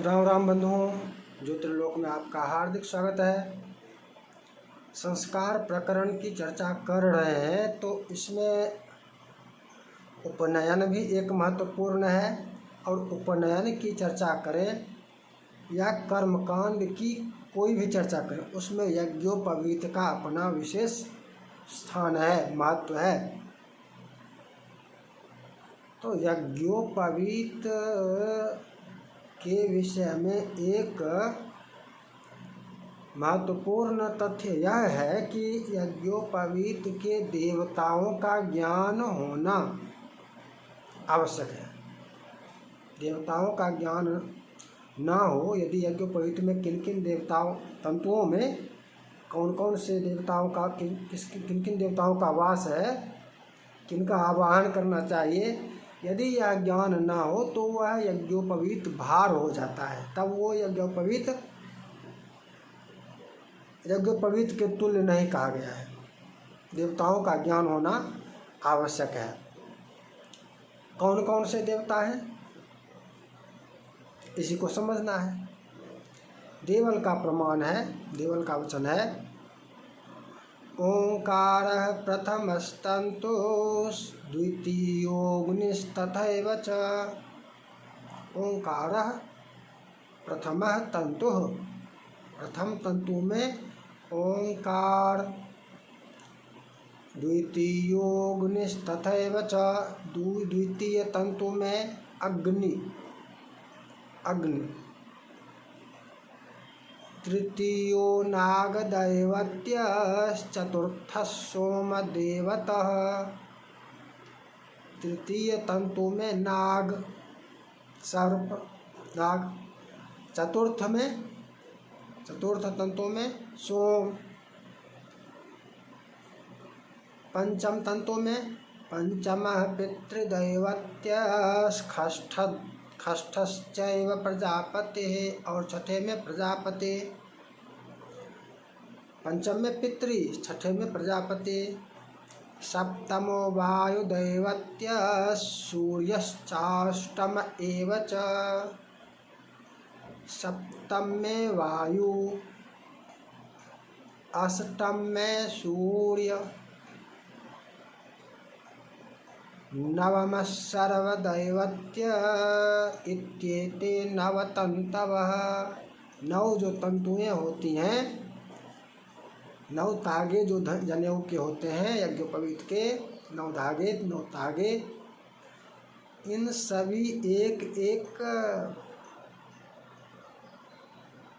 राम राम बंधुओं, ज्योतिर्लोक में आपका हार्दिक स्वागत है। संस्कार प्रकरण की चर्चा कर रहे हैं तो इसमें उपनयन भी एक महत्वपूर्ण है। और उपनयन की चर्चा करें या कर्मकांड की कोई भी चर्चा करें, उसमें यज्ञोपवीत का अपना विशेष स्थान है, महत्व है। तो यज्ञोपवीत के विषय में एक महत्वपूर्ण तथ्य यह है कि यज्ञोपवीत के देवताओं का ज्ञान होना आवश्यक है। देवताओं का ज्ञान ना हो, यदि यज्ञोपवीत में किन किन देवताओं तंतुओं में कौन कौन से देवताओं का किन किन देवताओं का वास है, किनका आवाहन करना चाहिए, यदि यह ज्ञान ना हो तो वह यज्ञोपवीत भार हो जाता है। तब वो यज्ञोपवीत के तुल्य नहीं कहा गया है। देवताओं का ज्ञान होना आवश्यक है। कौन कौन से देवता हैं, इसी को समझना है। देवल का प्रमाण है, देवल का वचन है, ओंकारः प्रथमस्तन्तुः द्वितीयोऽग्निस्तथैव च। ओंकारः प्रथमः तंतुः, प्रथम तंतु में ओंकार, द्वितीयोऽग्निस्तथैव च, द्वितीय तंतु में अग्नि, तृतीयो नागदैवत्यश्चतुर्थः सोमदेवतः। तृतीय तंतु में नाग, सर्प, नाग। चतुर्थ तंतु में सोम। पंचम तंतु में पंचमः पितृदैवत्यश्ष्ठश्चैव प्रजापतिः, और छठे में प्रजापति। पंचम में पितृ, छठे में प्रजापति। सप्तमो वायुदैवत्यः सूर्यश्चाष्टम एव च। सप्तम में वायु, अष्टम में सूर्य। नवमः सर्वदैवत्यः इत्येते नवतन्तवः। 9 जो तंतुएं होती हैं, 9 धागे जो जनेऊ के होते हैं, यज्ञोपवीत के 9 धागे, इन सभी एक एक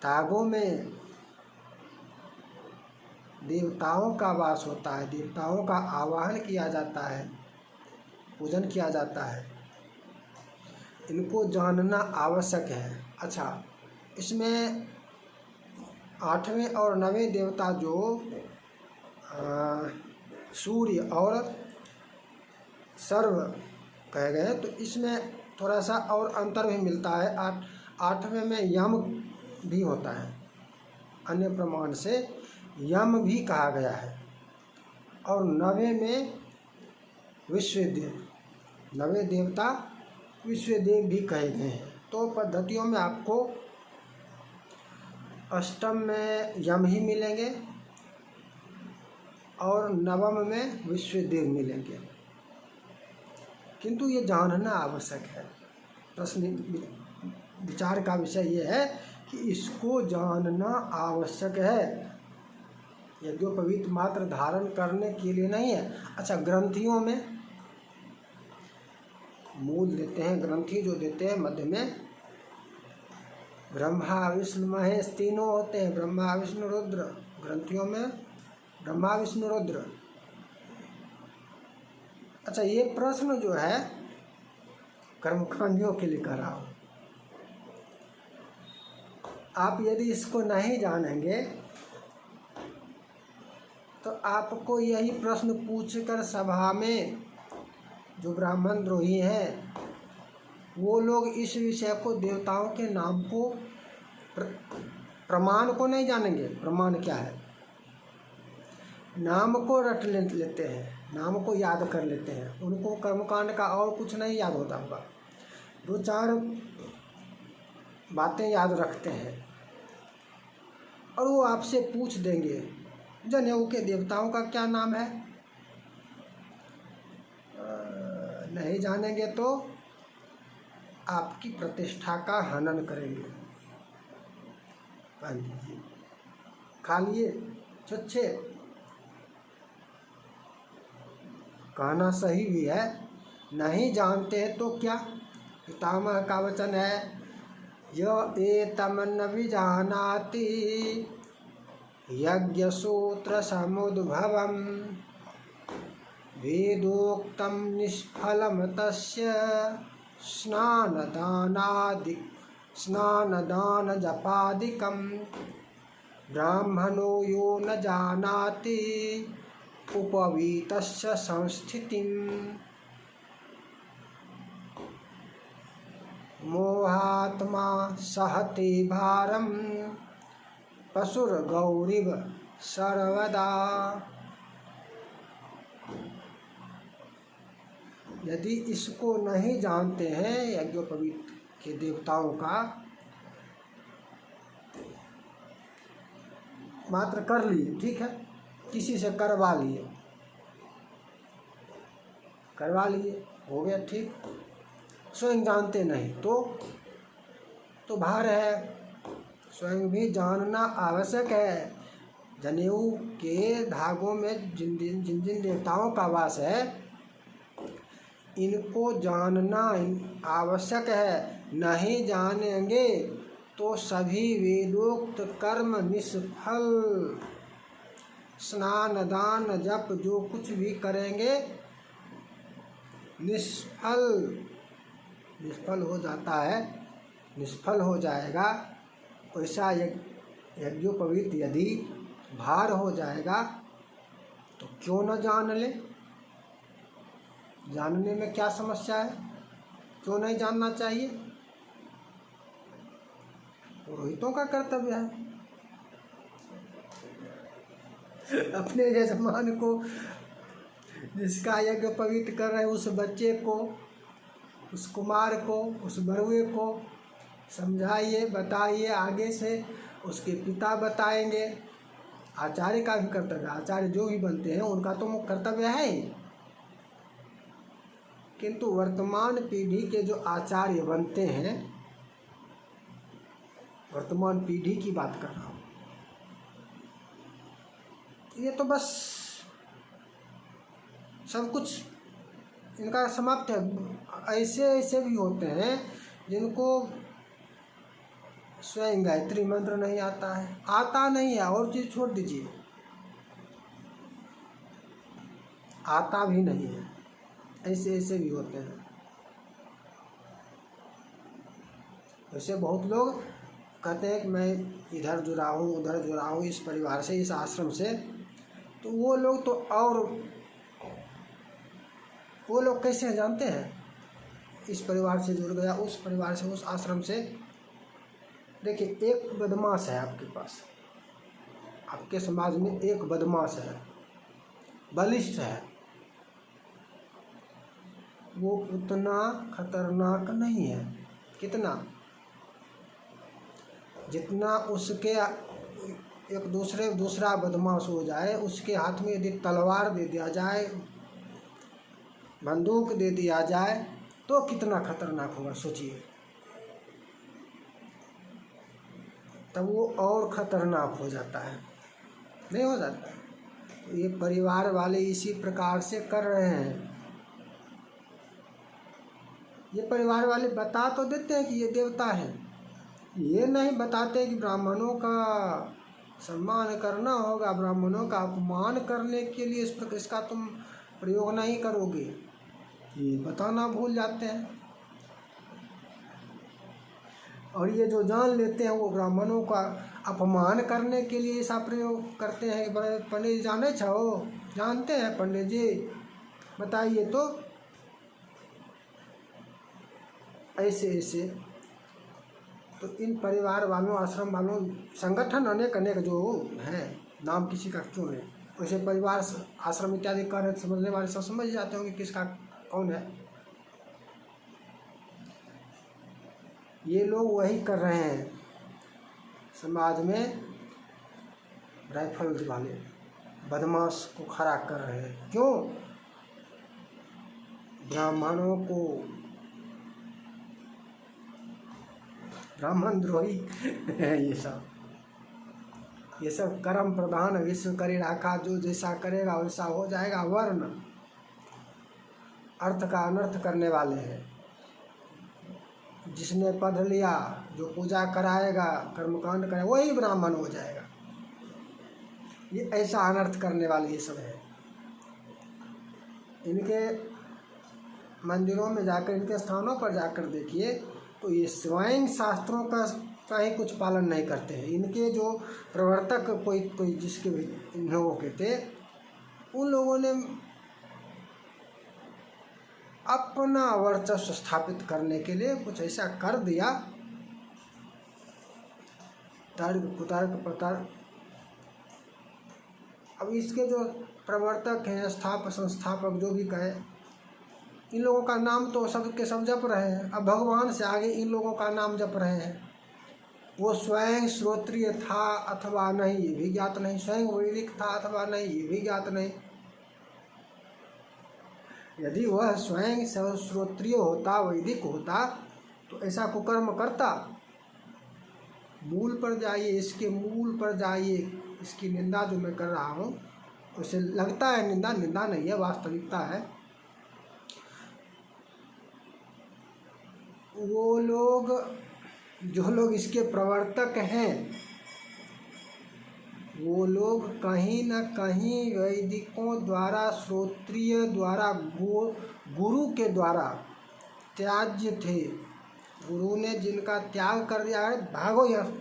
धागों में देवताओं का वास होता है, देवताओं का आवाहन किया जाता है, पूजन किया जाता है। इनको जानना आवश्यक है। अच्छा, इसमें 8वें और 9वें देवता जो सूर्य और सर्व कहे गए, तो इसमें थोड़ा सा और अंतर भी मिलता है। 8वें में यम भी होता है, अन्य प्रमाण से यम भी कहा गया है। और 9वें में विश्वदेव, 9वें देवता विश्वदेव भी कहे गए हैं। तो पद्धतियों में आपको अष्टम में यम ही मिलेंगे और नवम में विश्वदेव मिलेंगे, किंतु ये जानना आवश्यक है। प्रश्न विचार का विषय ये है कि इसको जानना आवश्यक है। यज्ञोपवीत मात्र धारण करने के लिए नहीं है। अच्छा, ग्रंथियों में मूल देते हैं, ग्रंथि जो देते हैं मध्य में ब्रह्मा विष्णु महेश तीनों होते हैं, ब्रह्मा विष्णु रुद्र। ग्रंथियों में ब्रह्मा विष्णु रुद्र। अच्छा, ये प्रश्न जो है कर्मकांडियों के लिए कर रहा हूँ। आप यदि इसको नहीं जानेंगे तो आपको यही प्रश्न पूछकर सभा में जो ब्राह्मण द्रोही हैं, वो लोग इस विषय को, देवताओं के नाम को, प्रमाण को नहीं जानेंगे। प्रमाण क्या है? नाम को रट लेते हैं, नाम को याद कर लेते हैं। उनको कर्मकांड का और कुछ नहीं याद होता होगा। 2-4 बातें याद रखते हैं और वो आपसे पूछ देंगे जनेऊ के देवताओं का क्या नाम है, नहीं जानेंगे तो आपकी प्रतिष्ठा का हनन करेंगे। हाँ जी, खा लिए छुच्छे। कहना सही भी है, नहीं जानते हैं तो क्या। पितामह का वचन है, य एतम न विजानाति यज्ञसूत्र समुद्भवम् वेदोक्तं निष्फलं तस्य स्नानदानजपादिकं ब्राह्मणो यो न जानाति उपवीतस्य संस्थितिम् मोहात्मा सहते भारं पशुर्गौरिव सर्वदा। यदि इसको नहीं जानते हैं यज्ञोपवीत के देवताओं का, मात्र कर लिए, ठीक है, किसी से करवा लिए, हो गया ठीक, स्वयं जानते नहीं तो भार है। स्वयं भी जानना आवश्यक है। जनेऊ के धागों में जिन जिन देवताओं का वास है, इनको जानना आवश्यक है। नहीं जानेंगे तो सभी वेदोक्त कर्म निष्फल। स्नान दान जप जो कुछ भी करेंगे निष्फल हो जाता है, निष्फल हो जाएगा। वैसा यज्ञोपवीत यदि भार हो जाएगा तो क्यों न जान ले। जानने में क्या समस्या है, क्यों नहीं जानना चाहिए। पुरोहितों का कर्तव्य है अपने यजमान को, जिसका यज्ञ पवित्र कर रहे उस बच्चे को, उस कुमार को, उस बरुए को समझाइए, बताइए। आगे से उसके पिता बताएंगे। आचार्य का भी कर्तव्य, आचार्य जो भी बनते हैं उनका तो मुख्य कर्तव्य है ही। किंतु वर्तमान पीढ़ी के जो आचार्य बनते हैं, वर्तमान पीढ़ी की बात कर रहा हूँ, ये तो बस सब कुछ इनका समाप्त है। ऐसे भी होते हैं जिनको स्वयं गायत्री मंत्र नहीं आता है, आता नहीं है, और चीज़ छोड़ दीजिए, आता भी नहीं है। ऐसे भी होते हैं। वैसे बहुत लोग कहते हैं कि मैं इधर जुड़ा हूँ, उधर जुड़ा हूँ, इस परिवार से, इस आश्रम से, तो वो लोग तो, और वो लोग कैसे जानते हैं, इस परिवार से जुड़ गया, उस परिवार से, उस आश्रम से। देखिए, एक बदमाश है आपके पास, आपके समाज में एक बदमाश है, बलिष्ठ है, वो उतना खतरनाक नहीं है। कितना? जितना उसके एक दूसरा बदमाश हो जाए, उसके हाथ में यदि तलवार दे दिया जाए, बंदूक दे दिया जाए, तो कितना खतरनाक होगा सोचिए। तब वो और खतरनाक हो जाता है, नहीं हो जाता। ये परिवार वाले इसी प्रकार से कर रहे हैं। ये परिवार वाले बता तो देते हैं कि ये देवता है, ये नहीं बताते कि ब्राह्मणों का सम्मान करना होगा, ब्राह्मणों का अपमान करने के लिए इसका तुम प्रयोग नहीं करोगे, ये बताना भूल जाते हैं। और ये जो जान लेते हैं वो ब्राह्मणों का अपमान करने के लिए ऐसा प्रयोग करते हैं। बड़े पंडित जी जाने छो, जानते हैं पंडित जी, बताइए तो। ऐसे तो इन परिवार वालों, आश्रम वालों, संगठन अनेक जो हैं, नाम किसी का क्यों नहीं, वैसे परिवार आश्रम इत्यादि कर रहे, समझने वाले सब समझ जाते होंगे किसका कौन है। ये लोग वही कर रहे हैं, समाज में राइफल वाले बदमाश को खड़ा कर रहे हैं। क्यों? ब्राह्मणों को ब्राह्मण द्रोही ये सब कर्म प्रधान विश्व करी राखा, जो जैसा करेगा वैसा हो जाएगा। वर्ण अर्थ का अनर्थ करने वाले हैं। जिसने पढ़ लिया, जो पूजा कराएगा, कर्मकांड करेगा, वही ब्राह्मण हो जाएगा। ये ऐसा अनर्थ करने वाले ये सब है। इनके मंदिरों में जाकर, इनके स्थानों पर जाकर देखिए तो ये स्वयं शास्त्रों का ही कुछ पालन नहीं करते हैं। इनके जो प्रवर्तक कोई जिसके भी इन लोगों के थे, उन लोगों ने अपना वर्चस्व स्थापित करने के लिए कुछ ऐसा कर दिया, तर्क कुतर्क प्रतर्क। अब इसके जो प्रवर्तक हैं, संस्थापक जो भी कहे, इन लोगों का नाम तो सबके सब जप रहे हैं। अब भगवान से आगे इन लोगों का नाम जप रहे हैं। वो स्वयं श्रोत्रिय था अथवा नहीं ये भी ज्ञात नहीं, स्वयं वैदिक था अथवा नहीं ये भी ज्ञात नहीं। यदि वह स्वयं श्रोत्रिय होता, वैदिक होता, तो ऐसा कुकर्म करता। मूल पर जाइए, इसके मूल पर जाइए। इसकी निंदा जो मैं कर रहा हूँ, उसे लगता है निंदा, निंदा नहीं है, वास्तविकता है। वो लोग, जो लोग इसके प्रवर्तक हैं, वो लोग कहीं न कहीं वैदिकों द्वारा, श्रोत्रिय द्वारा, गुरु के द्वारा त्याज्य थे। गुरु ने जिनका त्याग कर दिया है, भागो यार,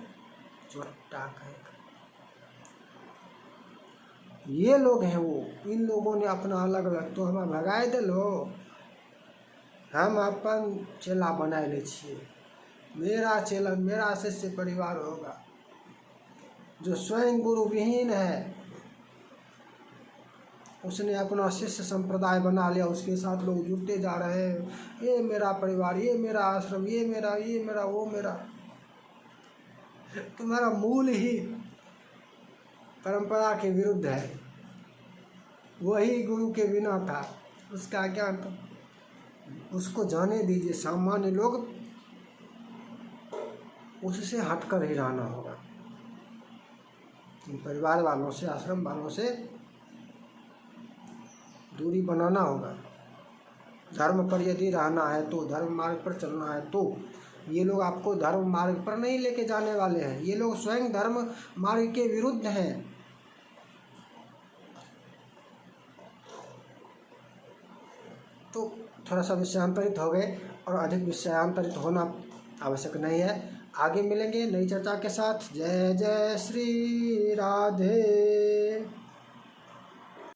चोटा कहेगा। ये लोग हैं वो। इन लोगों ने अपना अलग अलग, तो हमें भगाए दे लो, हम अपन चेला बनाए ले छिए। मेरा चेला, मेरा शिष्य परिवार होगा। जो स्वयं गुरु विहीन है, उसने अपना शिष्य संप्रदाय बना लिया, उसके साथ लोग जुड़ते जा रहे हैं। ये मेरा परिवार, ये मेरा आश्रम, ये मेरा वो मेरा। तुम्हारा मूल ही परंपरा के विरुद्ध है। वही गुरु के बिना था, उसका ज्ञान था। उसको जाने दीजिए। सामान्य लोग उससे हटकर ही रहना होगा। परिवार वालों से, आश्रम वालों से दूरी बनाना होगा। धर्म पर यदि रहना है तो, धर्म मार्ग पर चलना है तो, ये लोग आपको धर्म मार्ग पर नहीं लेके जाने वाले हैं। ये लोग स्वयं धर्म मार्ग के विरुद्ध हैं। तो थोड़ा सा विषयांतरित हो गए, और अधिक विषयांतरित होना आवश्यक नहीं है। आगे मिलेंगे नई चर्चा के साथ। जय जय श्री राधे।